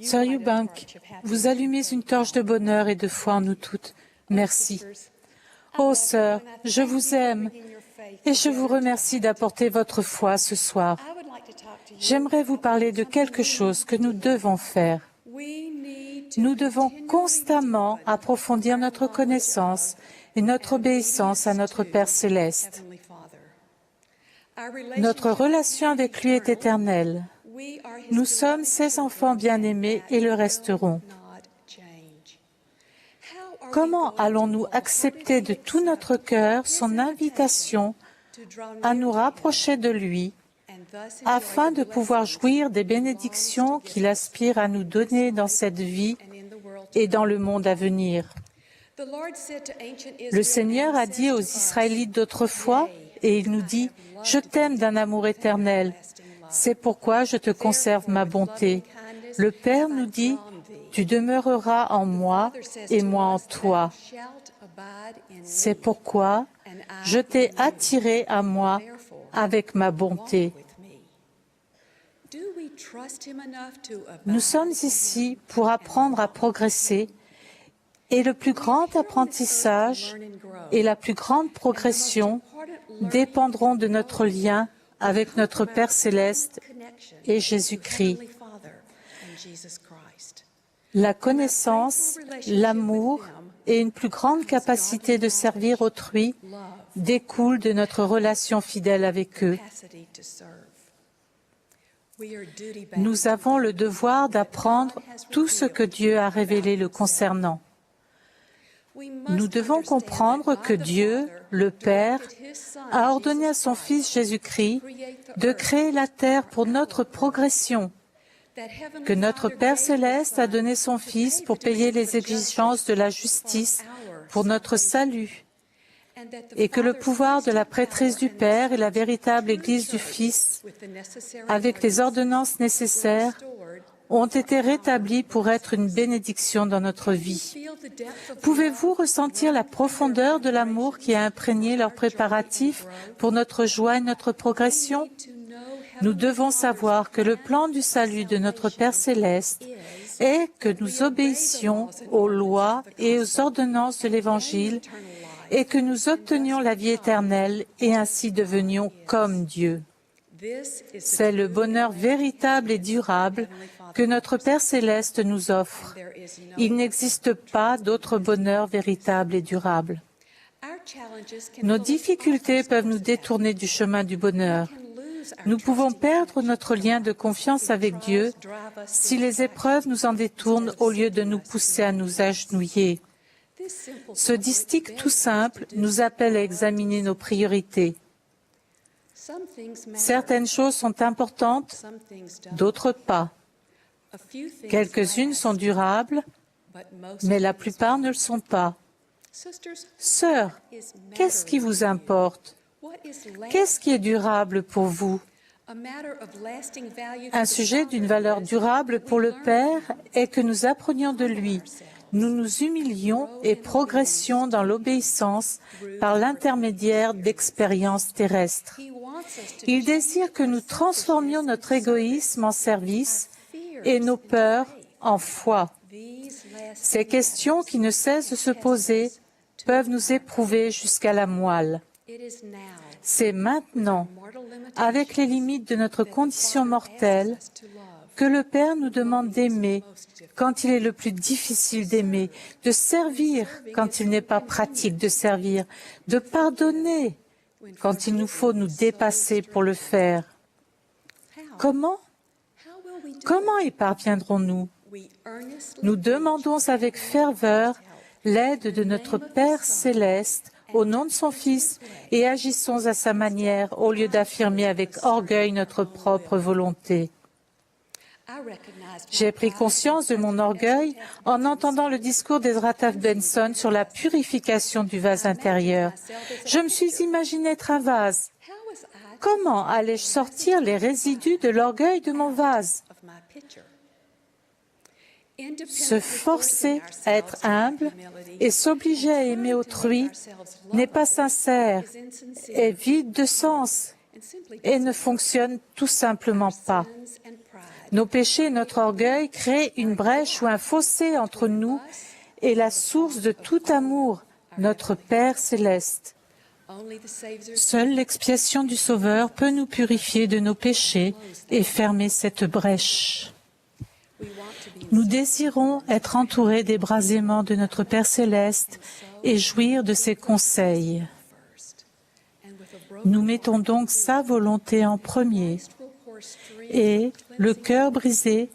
Sœur Eubank, vous allumez une torche de bonheur et de foi en nous toutes. Merci. Oh, sœur, je vous aime et je vous remercie d'apporter votre foi ce soir. J'aimerais vous parler de quelque chose que nous devons faire. Nous devons constamment approfondir notre connaissance et notre obéissance à notre Père céleste. Notre relation avec lui est éternelle. Nous sommes ses enfants bien-aimés et le resterons. Comment allons-nous accepter de tout notre cœur son invitation à nous rapprocher de lui afin de pouvoir jouir des bénédictions qu'il aspire à nous donner dans cette vie et dans le monde à venir? Le Seigneur a dit aux Israélites d'autrefois, et il nous dit, « Je t'aime d'un amour éternel, c'est pourquoi je te conserve ma bonté. » Le Père nous dit, « Tu demeureras en moi et moi en toi. C'est pourquoi je t'ai attiré à moi avec ma bonté. » Nous sommes ici pour apprendre à progresser et le plus grand apprentissage et la plus grande progression dépendront de notre lien avec notre Père céleste et Jésus-Christ. La connaissance, l'amour et une plus grande capacité de servir autrui découlent de notre relation fidèle avec eux. Nous avons le devoir d'apprendre tout ce que Dieu a révélé le concernant. Nous devons comprendre que Dieu, le Père, a ordonné à son Fils Jésus-Christ de créer la terre pour notre progression, que notre Père céleste a donné son Fils pour payer les exigences de la justice pour notre salut, et que le pouvoir de la prêtrise du Père et la véritable Église du Fils, avec les ordonnances nécessaires, ont été rétablis pour être une bénédiction dans notre vie. Pouvez-vous ressentir la profondeur de l'amour qui a imprégné leurs préparatifs pour notre joie et notre progression? Nous devons savoir que le plan du salut de notre Père céleste est que nous obéissions aux lois et aux ordonnances de l'Évangile et que nous obtenions la vie éternelle et ainsi devenions comme Dieu. C'est le bonheur véritable et durable que notre Père céleste nous offre. Il n'existe pas d'autre bonheur véritable et durable. Nos difficultés peuvent nous détourner du chemin du bonheur. Nous pouvons perdre notre lien de confiance avec Dieu si les épreuves nous en détournent au lieu de nous pousser à nous agenouiller. Ce distique tout simple nous appelle à examiner nos priorités. Certaines choses sont importantes, d'autres pas. Quelques-unes sont durables, mais la plupart ne le sont pas. Sœurs, qu'est-ce qui vous importe? Qu'est-ce qui est durable pour vous? Un sujet d'une valeur durable pour le Père est que nous apprenions de lui. Nous nous humilions et progressions dans l'obéissance par l'intermédiaire d'expériences terrestres. Il désire que nous transformions notre égoïsme en service et nos peurs en foi. Ces questions qui ne cessent de se poser peuvent nous éprouver jusqu'à la moelle. C'est maintenant, avec les limites de notre condition mortelle, que le Père nous demande d'aimer quand il est le plus difficile d'aimer, de servir quand il n'est pas pratique de servir, de pardonner quand il nous faut nous dépasser pour le faire. Comment y parviendrons-nous? Nous demandons avec ferveur l'aide de notre Père céleste au nom de son Fils et agissons à sa manière au lieu d'affirmer avec orgueil notre propre volonté. J'ai pris conscience de mon orgueil en entendant le discours d'Ezra Taft Benson sur la purification du vase intérieur. Je me suis imaginé être un vase. Comment allais-je sortir les résidus de l'orgueil de mon vase? Se forcer à être humble et s'obliger à aimer autrui n'est pas sincère, est vide de sens et ne fonctionne tout simplement pas. Nos péchés et notre orgueil créent une brèche ou un fossé entre nous et la source de tout amour, notre Père céleste. Seule l'expiation du Sauveur peut nous purifier de nos péchés et fermer cette brèche. Nous désirons être entourés des bras aimants de notre Père céleste et jouir de ses conseils. Nous mettons donc sa volonté en premier et, le cœur brisé,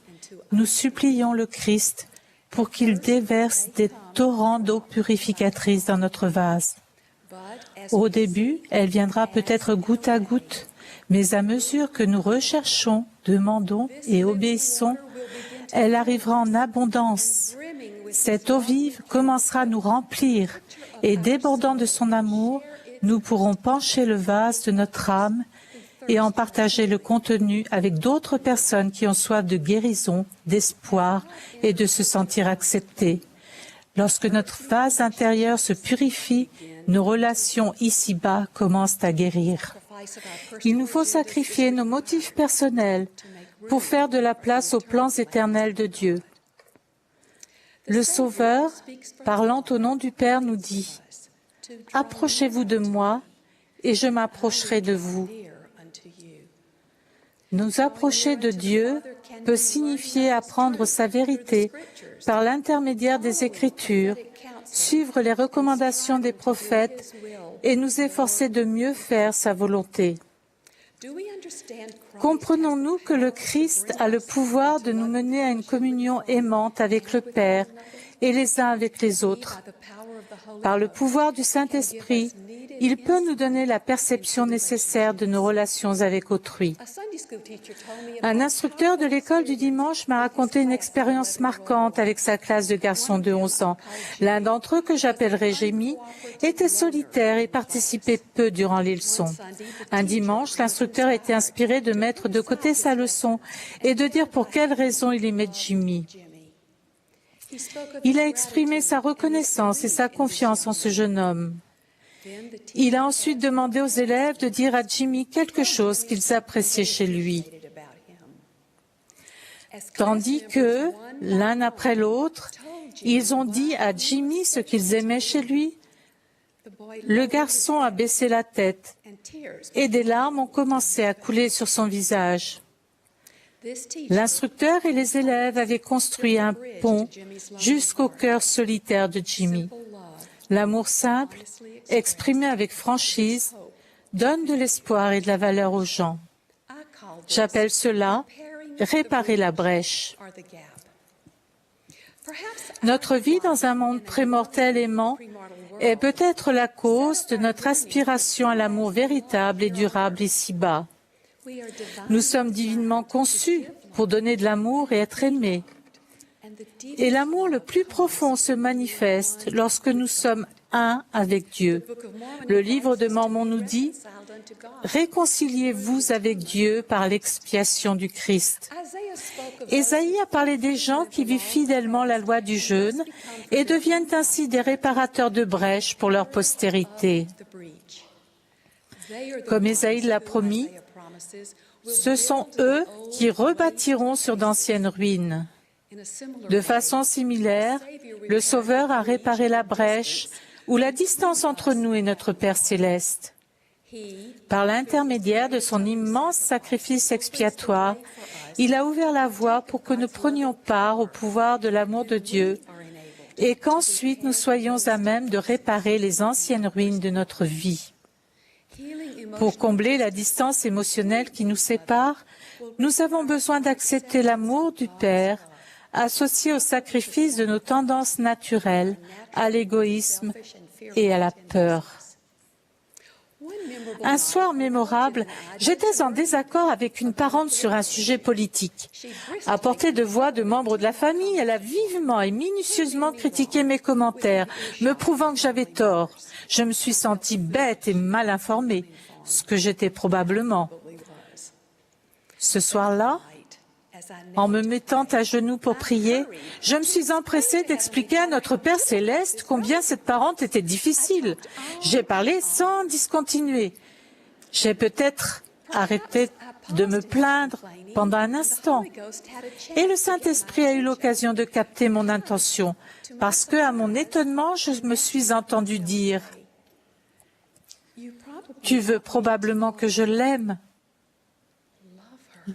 nous supplions le Christ pour qu'il déverse des torrents d'eau purificatrice dans notre vase. Au début, elle viendra peut-être goutte à goutte, mais à mesure que nous recherchons, demandons et obéissons, elle arrivera en abondance. Cette eau vive commencera à nous remplir et, débordant de son amour, nous pourrons pencher le vase de notre âme et en partager le contenu avec d'autres personnes qui ont soif de guérison, d'espoir et de se sentir acceptées. Lorsque notre vase intérieur se purifie, nos relations ici-bas commencent à guérir. Il nous faut sacrifier nos motifs personnels pour faire de la place aux plans éternels de Dieu. Le Sauveur, parlant au nom du Père, nous dit « Approchez-vous de moi, et je m'approcherai de vous. » Nous approcher de Dieu peut signifier apprendre sa vérité par l'intermédiaire des Écritures, suivre les recommandations des prophètes et nous efforcer de mieux faire sa volonté. Comprenons-nous que le Christ a le pouvoir de nous mener à une communion aimante avec le Père et les uns avec les autres. Par le pouvoir du Saint-Esprit, il peut nous donner la perception nécessaire de nos relations avec autrui. Un instructeur de l'école du dimanche m'a raconté une expérience marquante avec sa classe de garçons de 11 ans. L'un d'entre eux, que j'appellerai Jamie, était solitaire et participait peu durant les leçons. Un dimanche, l'instructeur était inspiré de mettre de côté sa leçon et de dire pour quelle raison il aimait Jimmy. Il a exprimé sa reconnaissance et sa confiance en ce jeune homme. Il a ensuite demandé aux élèves de dire à Jimmy quelque chose qu'ils appréciaient chez lui. Tandis que, l'un après l'autre, ils ont dit à Jimmy ce qu'ils aimaient chez lui, le garçon a baissé la tête et des larmes ont commencé à couler sur son visage. L'instructeur et les élèves avaient construit un pont jusqu'au cœur solitaire de Jimmy. L'amour simple, exprimé avec franchise, donne de l'espoir et de la valeur aux gens. J'appelle cela réparer la brèche. Notre vie dans un monde prémortel aimant est peut-être la cause de notre aspiration à l'amour véritable et durable ici-bas. Nous sommes divinement conçus pour donner de l'amour et être aimés. Et l'amour le plus profond se manifeste lorsque nous sommes un avec Dieu. Le livre de Mormon nous dit « Réconciliez-vous avec Dieu par l'expiation du Christ ». Ésaïe a parlé des gens qui vivent fidèlement la loi du jeûne et deviennent ainsi des réparateurs de brèches pour leur postérité. Comme Ésaïe l'a promis, ce sont eux qui rebâtiront sur d'anciennes ruines. De façon similaire, le Sauveur a réparé la brèche ou la distance entre nous et notre Père céleste. Par l'intermédiaire de son immense sacrifice expiatoire, il a ouvert la voie pour que nous prenions part au pouvoir de l'amour de Dieu et qu'ensuite nous soyons à même de réparer les anciennes ruines de notre vie. Pour combler la distance émotionnelle qui nous sépare, nous avons besoin d'accepter l'amour du Père associé au sacrifice de nos tendances naturelles, à l'égoïsme et à la peur. Un soir mémorable, j'étais en désaccord avec une parente sur un sujet politique. À portée de voix de membres de la famille, elle a vivement et minutieusement critiqué mes commentaires, me prouvant que j'avais tort. Je me suis sentie bête et mal informée, ce que j'étais probablement. Ce soir-là, en me mettant à genoux pour prier, je me suis empressée d'expliquer à notre Père céleste combien cette parente était difficile. J'ai parlé sans discontinuer. J'ai peut-être arrêté de me plaindre pendant un instant. Et le Saint-Esprit a eu l'occasion de capter mon intention, parce que, à mon étonnement, je me suis entendu dire « Tu veux probablement que je l'aime ».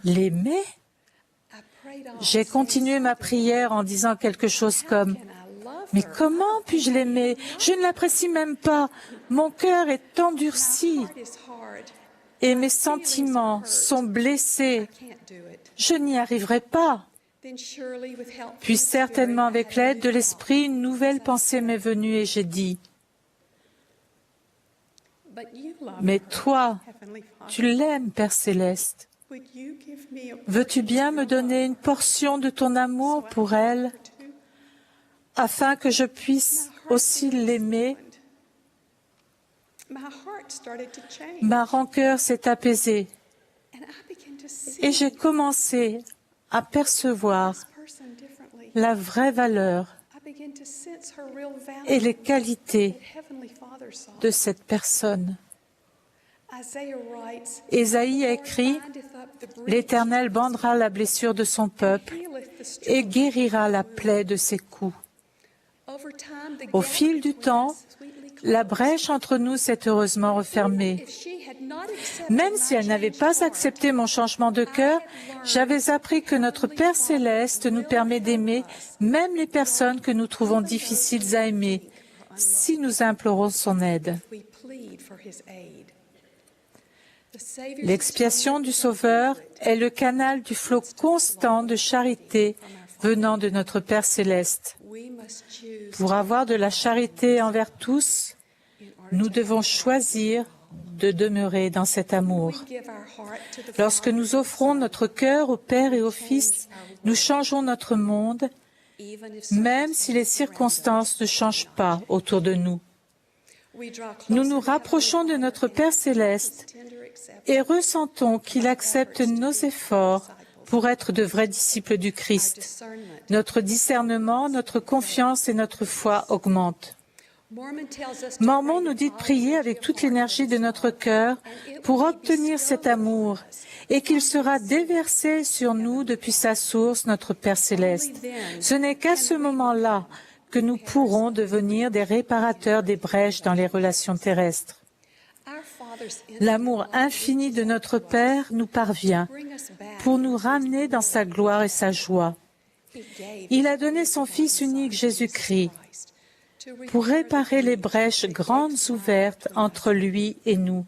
L'aimer? J'ai continué ma prière en disant quelque chose comme « Mais comment puis-je l'aimer? Je ne l'apprécie même pas. Mon cœur est endurci et mes sentiments sont blessés. Je n'y arriverai pas. » Puis certainement avec l'aide de l'Esprit, une nouvelle pensée m'est venue et j'ai dit « Mais toi, tu l'aimes, Père Céleste. Veux-tu bien me donner une portion de ton amour pour elle, afin que je puisse aussi l'aimer? » Ma rancœur s'est apaisée et j'ai commencé à percevoir la vraie valeur et les qualités de cette personne. Ésaïe a écrit « L'Éternel bandera la blessure de son peuple et guérira la plaie de ses coups. » Au fil du temps, la brèche entre nous s'est heureusement refermée. Même si elle n'avait pas accepté mon changement de cœur, j'avais appris que notre Père Céleste nous permet d'aimer même les personnes que nous trouvons difficiles à aimer, si nous implorons son aide. L'expiation du Sauveur est le canal du flot constant de charité venant de notre Père Céleste. Pour avoir de la charité envers tous, nous devons choisir de demeurer dans cet amour. Lorsque nous offrons notre cœur au Père et au Fils, nous changeons notre monde, même si les circonstances ne changent pas autour de nous. Nous nous rapprochons de notre Père Céleste et ressentons qu'il accepte nos efforts pour être de vrais disciples du Christ. Notre discernement, notre confiance et notre foi augmentent. Mormon nous dit de prier avec toute l'énergie de notre cœur pour obtenir cet amour et qu'il sera déversé sur nous depuis sa source, notre Père Céleste. Ce n'est qu'à ce moment-là que nous pourrons devenir des réparateurs des brèches dans les relations terrestres. L'amour infini de notre Père nous parvient pour nous ramener dans sa gloire et sa joie. Il a donné son Fils unique Jésus-Christ pour réparer les brèches grandes ouvertes entre lui et nous.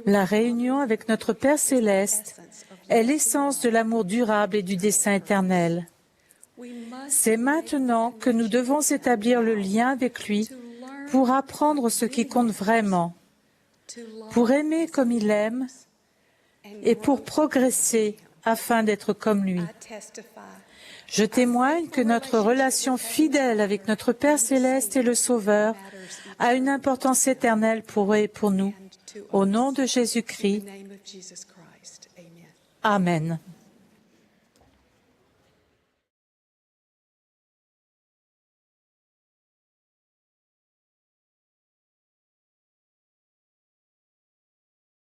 La réunion avec notre Père Céleste est l'essence de l'amour durable et du dessein éternel. C'est maintenant que nous devons établir le lien avec lui pour apprendre ce qui compte vraiment, pour aimer comme il aime et pour progresser afin d'être comme lui. Je témoigne que notre relation fidèle avec notre Père Céleste et le Sauveur a une importance éternelle pour eux et pour nous. Au nom de Jésus-Christ, Amen.